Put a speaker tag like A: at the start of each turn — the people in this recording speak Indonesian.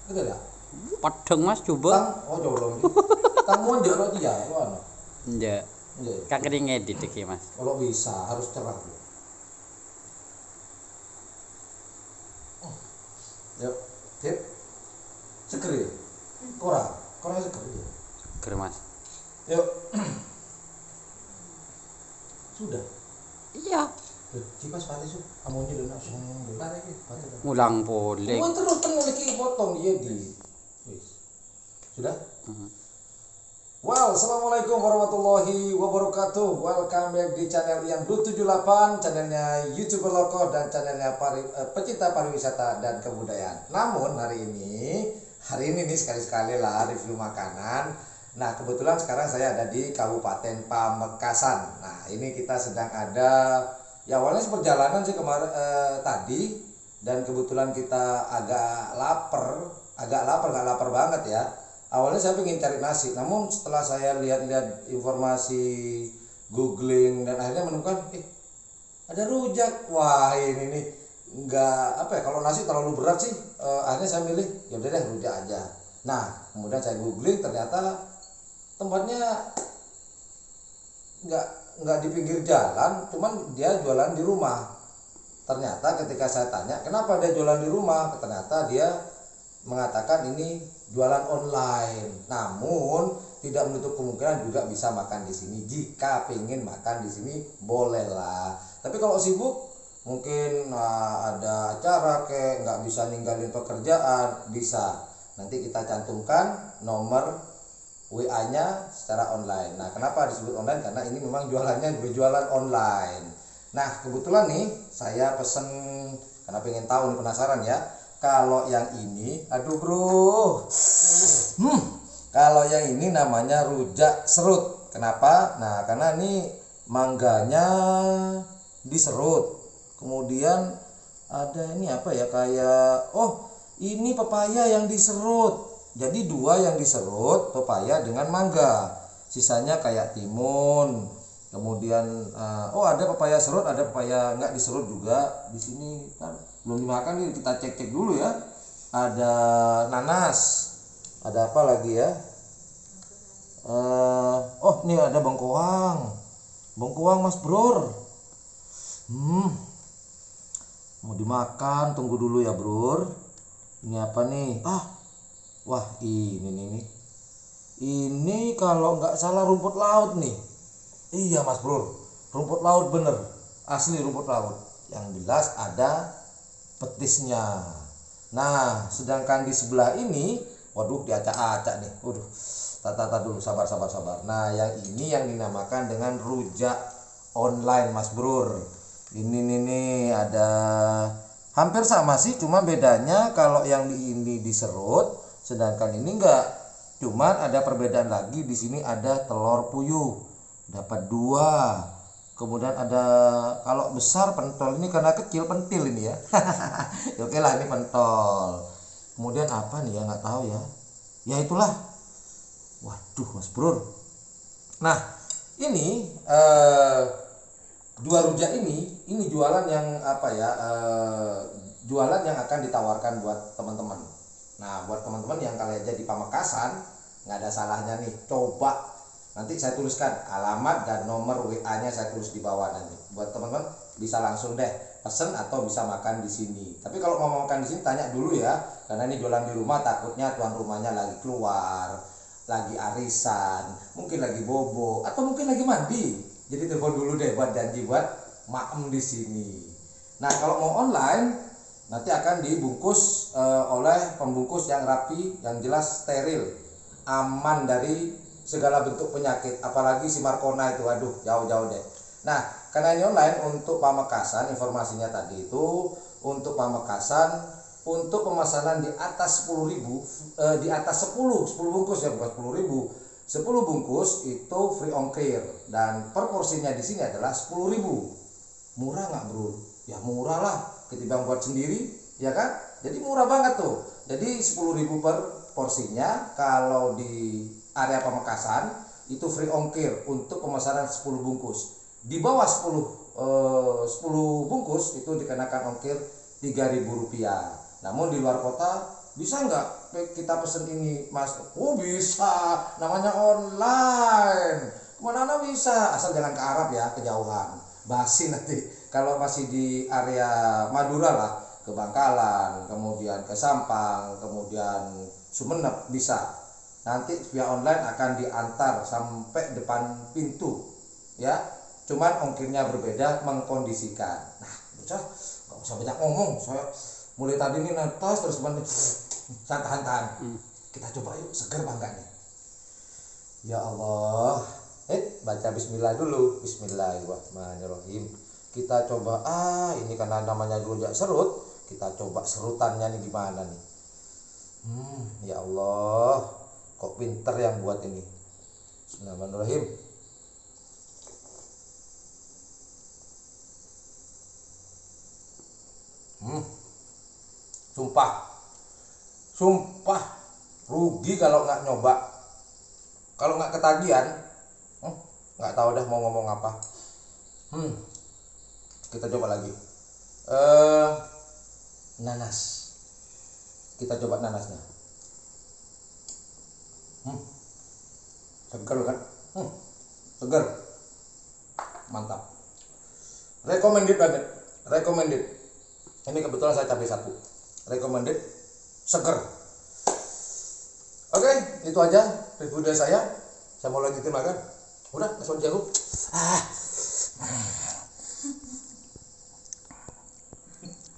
A: Betul enggak?
B: Padang Mas coba.
A: Tang, oh jolong. Tang mau njok dia, lo ano.
B: Nggak.
A: Iya.
B: Kakek ngedit iki Mas.
A: Kalau bisa harus cerah. Yuk, tip. Seger ya? Kurang seger ya.
B: Seger Mas.
A: Yuk. Sudah.
B: Iya.
A: Kipas pati su, amonnya udah langsung pati pati.
B: Ngulang boleh.
A: Oh terus lagi potong dia di. Sudah? Well, assalamualaikum warahmatullahi wabarakatuh. Welcome back di channel Ian Blue 78, channelnya YouTuber Loko dan channelnya pecinta pariwisata dan kebudayaan. Namun hari ini nih sekali-sekali lah review makanan. Nah kebetulan sekarang saya ada di Kabupaten Pamekasan. Nah ini kita sedang ada, ya awalnya perjalanan sih kemarin tadi, dan kebetulan kita agak nggak lapar banget ya. Awalnya saya pengen cari nasi, namun setelah saya lihat-lihat informasi googling dan akhirnya menemukan ada rujak. Wah ini nih nggak apa ya, kalau nasi terlalu berat sih, akhirnya saya milih ya udah deh rujak aja. Nah kemudian saya googling, ternyata tempatnya nggak di pinggir jalan, cuman dia jualan di rumah. Ternyata ketika saya tanya kenapa dia jualan di rumah, ternyata dia mengatakan ini jualan online. Namun tidak menutup kemungkinan juga bisa makan di sini. Jika pengen makan di sini bolehlah. Tapi kalau sibuk mungkin ada acara kayak nggak bisa ninggalin pekerjaan, bisa. Nanti kita cantumkan nomor WA-nya secara online. Nah, kenapa disebut online? Karena ini memang jualannya jualan online. Nah, kebetulan nih saya pesen karena pengen tahu nih, penasaran ya. Kalau yang ini, aduh bro, kalau yang ini namanya rujak serut. Kenapa? Nah, karena ini mangganya diserut. Kemudian ada ini apa ya, kayak ini pepaya yang diserut. Jadi dua yang diserut, pepaya dengan mangga. Sisanya kayak timun. Kemudian ada pepaya serut, ada pepaya nggak diserut juga. Di sini kan belum dimakan nih, kita cek dulu ya. Ada nanas, ada apa lagi ya? Nih ada bengkoang mas bro. Mau dimakan, tunggu dulu ya bro. Ini apa nih? Wah ini nih. Ini kalau nggak salah rumput laut nih. Iya mas bro, rumput laut bener, asli rumput laut. Yang jelas ada petisnya. Nah sedangkan di sebelah ini, waduh diacak-acak nih. Waduh, tata dulu, sabar. Nah yang ini yang dinamakan dengan rujak online mas bro. Ini nih ada hampir sama sih, cuma bedanya kalau yang ini diserut, sedangkan ini enggak. Cuman ada perbedaan lagi, di sini ada telur puyuh. Dapat 2. Kemudian ada, kalau besar pentol, ini karena kecil pentil ini ya. Oke lah, ini pentol. Kemudian apa nih ya, nggak tahu ya. Ya itulah. Waduh mas bro. Nah ini dua rujak ini jualan yang apa ya, jualan yang akan ditawarkan buat teman-teman. Nah buat teman-teman yang kalian jadi Pamekasan, nggak ada salahnya nih coba. Nanti saya tuliskan alamat dan nomor WA-nya, saya tulis di bawah nanti. Buat teman-teman bisa langsung deh pesen atau bisa makan di sini. Tapi kalau mau makan di sini tanya dulu ya, karena ini jualan di rumah, takutnya tuan rumahnya lagi keluar, lagi arisan, mungkin lagi bobo, atau mungkin lagi mandi. Jadi telepon dulu deh buat janji buat makan di sini. Nah kalau mau online nanti akan dibungkus oleh pembungkus yang rapi, yang jelas steril, aman dari segala bentuk penyakit, apalagi si Marcona itu, aduh jauh deh. Nah karena ini online untuk Pamekasan, informasinya tadi itu untuk Pamekasan, untuk pemesanan di atas 10.000, di atas 10 bungkus ya, bukan 10.000, 10 bungkus itu free ongkir, dan per porsinya di sini adalah 10.000. Murah nggak bro? Ya murah lah, ketimbang buat sendiri ya kan, jadi murah banget tuh. Jadi 10.000 per porsinya. Kalau di area Pamekasan itu free ongkir untuk pemesanan 10 bungkus. Di bawah 10 bungkus itu dikenakan ongkir Rp3.000. Namun di luar kota bisa nggak kita pesen ini mas? Oh bisa, namanya online. Kemana-mana bisa, asal jangan ke Arab ya, kejauhan. Basi nanti. Kalau masih di area Madura lah, ke Bangkalan, kemudian ke Sampang, kemudian Sumeneb bisa. Nanti via online akan diantar sampai depan pintu, ya. Cuman ongkirnya berbeda, mengkondisikan. Nah, bocah nggak usah banyak ngomong. Saya mulai tadi ini netes terus saya tahan-tahan. Kita coba yuk, seger bangganya. Ya Allah. Baca bismillah dulu. Bismillahirrahmanirrahim. Kita coba, ini karena namanya rujak serut, kita coba serutannya nih gimana nih. Ya Allah, kok pinter yang buat ini. Bismillahirrahmanirrahim. Sumpah rugi kalau nggak nyoba. Kalau nggak ketagihan, nggak tahu dah mau ngomong apa. Kita coba lagi. Nanas. Kita coba nanasnya. Segar kan? Segar. Mantap. Recommended banget. Recommended. Ini kebetulan saya cabai 1. Recommended. Segar. Oke, itu aja review dari saya. Saya mau lanjutin makan. Udah, langsung jago.